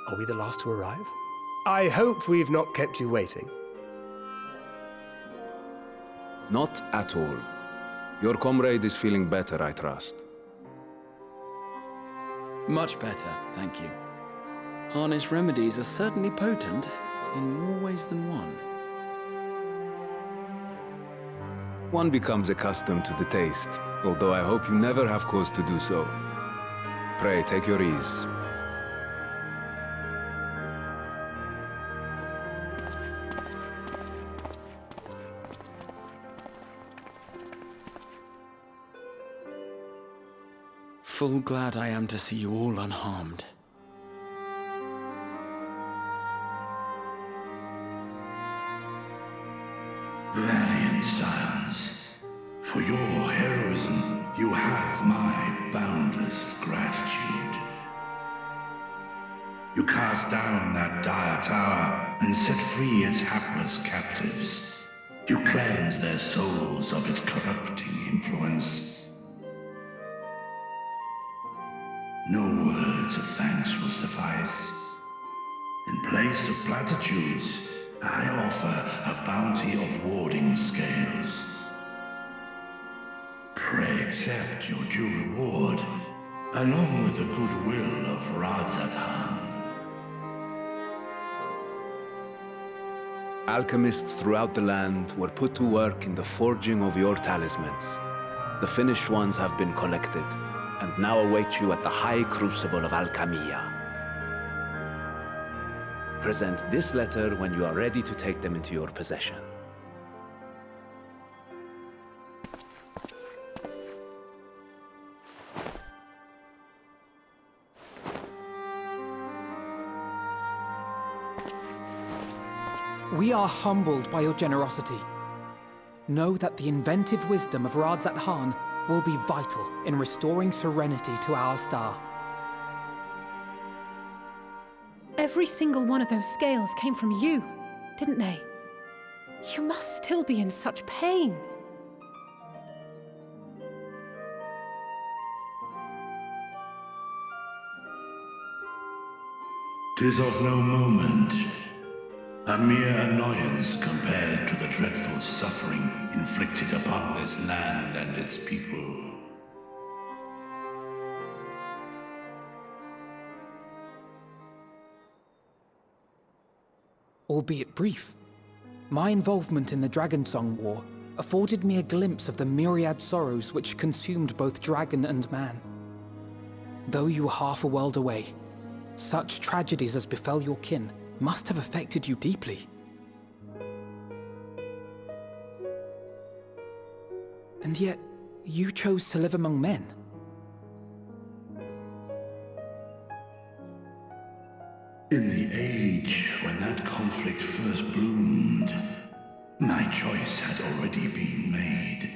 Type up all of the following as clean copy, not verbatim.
Are we the last to arrive? I hope we've not kept you waiting. Not at all. Your comrade is feeling better, I trust. Much better, thank you. Harness remedies are certainly potent in more ways than one. One becomes accustomed to the taste, although I hope you never have cause to do so. Pray, take your ease. Full glad I am to see you all unharmed. Valiant scions, for your heroism, you have my boundless gratitude. You cast down that dire tower and set free its hapless captives. You cleanse their souls of its corrupting influence. No words of thanks will suffice. In place of platitudes, I offer a bounty of warding scales. Pray accept your due reward, along with the goodwill of Vrtra Chatter. Alchemists throughout the land were put to work in the forging of your talismans. The finished ones have been collected, and now await you at the High Crucible of Alchemia. Present this letter when you are ready to take them into your possession. We are humbled by your generosity. Know that the inventive wisdom of Vrtra Chatter will be vital in restoring serenity to our star. Every single one of those scales came from you, didn't they? You must still be in such pain. "'Tis of no moment, a mere annoyance compared to the dreadful suffering inflicted upon this land and its people. Albeit brief, my involvement in the Dragonsong War afforded me a glimpse of the myriad sorrows which consumed both dragon and man. Though you were half a world away, such tragedies as befell your kin must have affected you deeply. And yet, you chose to live among men. In the age when that conflict first bloomed, my choice had already been made.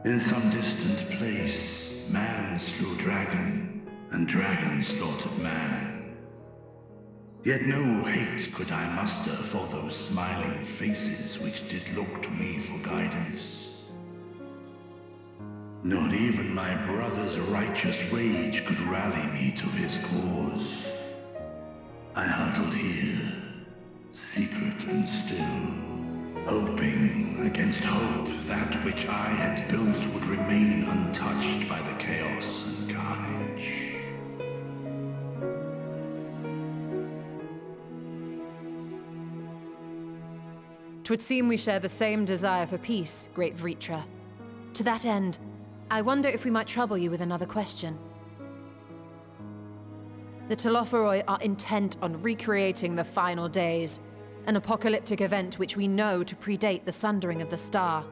In some distant place, man slew dragon, and dragon slaughtered man. Yet no hate could I muster for those smiling faces which did look to me for guidance. Not even my brother's righteous rage could rally me to his cause. I huddled here, secret and still, hoping against hope that which I had built would remain untouched by the chaos and carnage. 'Twould seem we share the same desire for peace, great Vrtra. To that end, I wonder if we might trouble you with another question. The Telophoroi are intent on recreating the final days, an apocalyptic event which we know to predate the sundering of the star.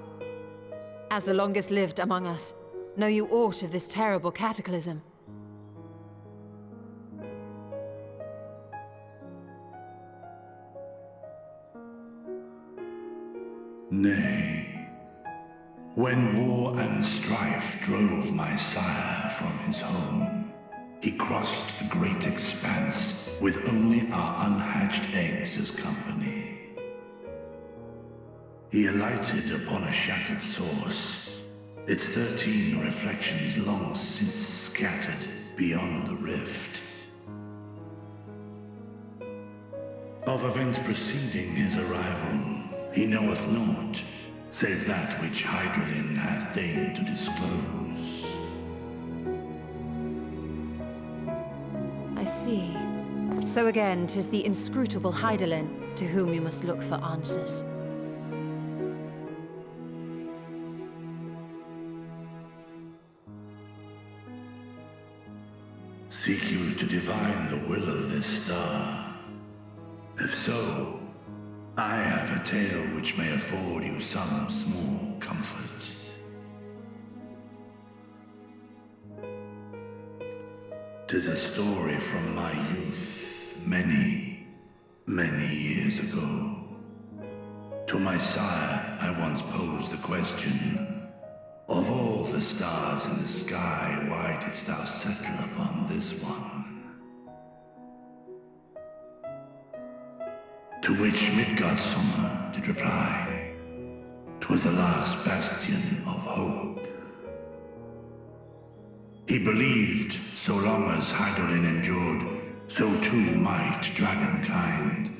As the longest lived among us, know you aught of this terrible cataclysm? Nay. When war and strife drove my sire from his home, he crossed the great expanse with only our unhatched eggs as company. He alighted upon a shattered source, its 13 reflections long since scattered, beyond the rift. Of events preceding his arrival, he knoweth naught, save that which Hydralin hath deigned to disclose. I see. So again, 'tis the inscrutable Hydralin to whom you must look for answers. Seek you to divine the will of this star? If so, I have a tale which may afford you some small comfort. 'Tis a story from my youth, many, many years ago. To my sire, I once posed the question, of all the stars in the sky, why didst thou settle upon this one? To which Midgardsummer did reply, 'twas the last bastion of hope. He believed so long as Hydralin endured, so too might dragonkind.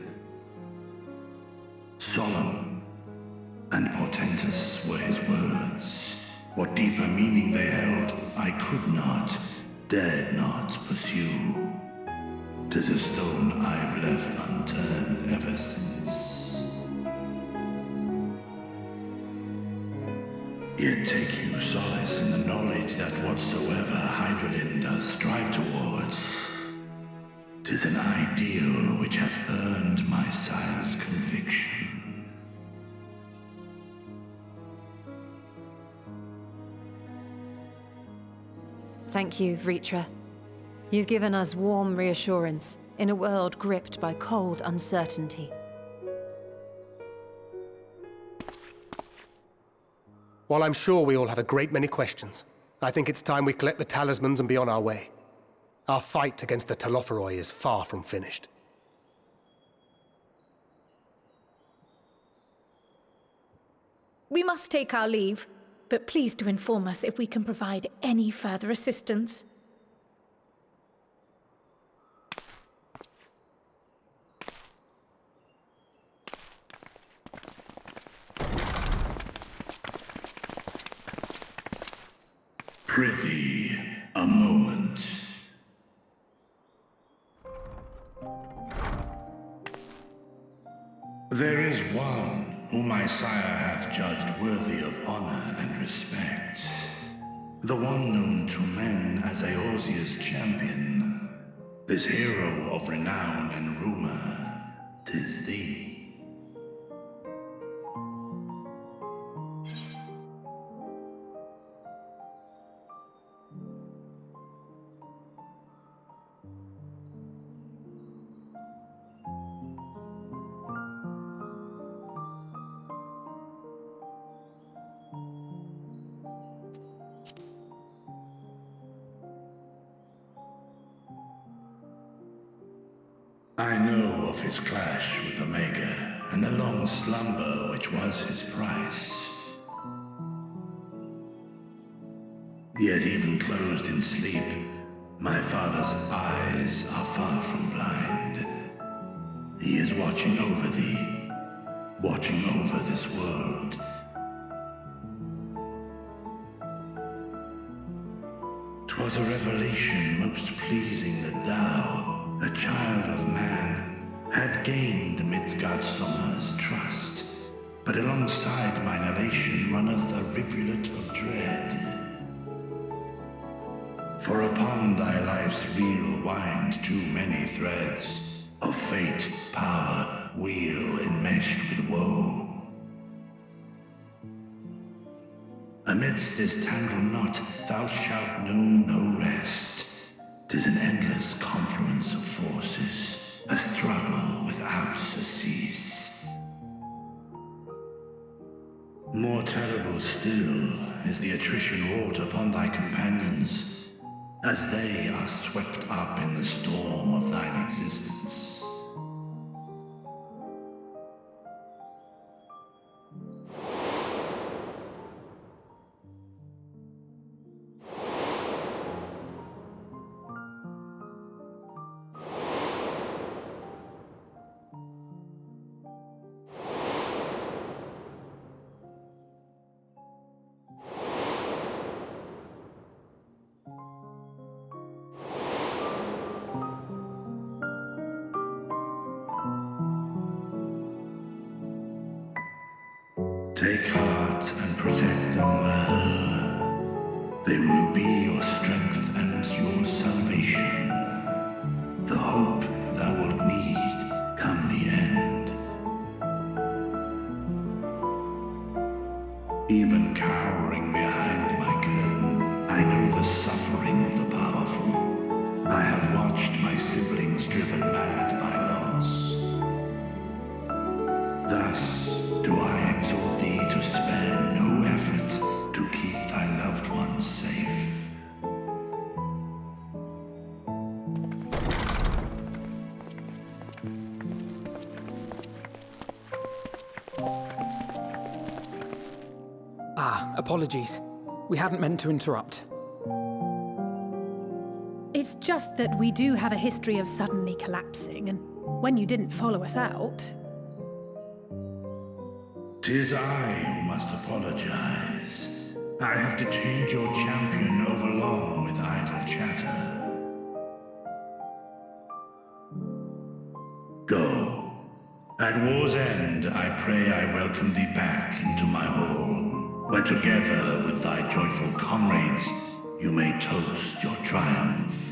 Solemn and portentous were his words. What deeper meaning they held, I could not, dared not pursue. 'Tis a stone I've left unturned ever since. Yet take you solace in the knowledge that whatsoever Hydralin does strive towards, 'tis an ideal which hath earned my sire's conviction. Thank you, Vrtra. You've given us warm reassurance in a world gripped by cold uncertainty. While I'm sure we all have a great many questions, I think it's time we collect the talismans and be on our way. Our fight against the Telophoroi is far from finished. We must take our leave, but please do inform us if we can provide any further assistance. Prithee, a moment. There is one whom my sire hath judged worthy of honor and respect. The one known to men as Eorzea's champion. This hero of renown and rumor, 'tis thee. I know of his clash with Omega, and the long slumber which was his price. Yet even closed in sleep, my father's eyes are far from blind. He is watching over thee, watching over this world. 'Twas a revelation most pleasing that thou, a child of man, had gained Midgardsummer's trust, but alongside mine elation runneth a rivulet of dread. For upon thy life's reel wind too many threads of fate, power, wheel enmeshed with woe. Amidst this tangled knot thou shalt know no rest. 'Tis an endless confluence of forces, a struggle without surcease. More terrible still is the attrition wrought upon thy companions, as they are swept up in the storm of thine existence. Take heart and protect them well. They will be your strength and your salvation. The hope thou wilt need come the end. Even cowering behind my curtain, I know the suffering of the powerful. I have watched my siblings driven mad by loss. Thus do I exhort thee to spare no effort to keep thy loved ones safe. Apologies. We hadn't meant to interrupt. It's just that we do have a history of suddenly collapsing, and when you didn't follow us out... 'Tis I who must apologize. I have detained your champion overlong with idle chatter. Go. At war's end, I pray I welcome thee back into my hall, where together with thy joyful comrades, you may toast your triumph.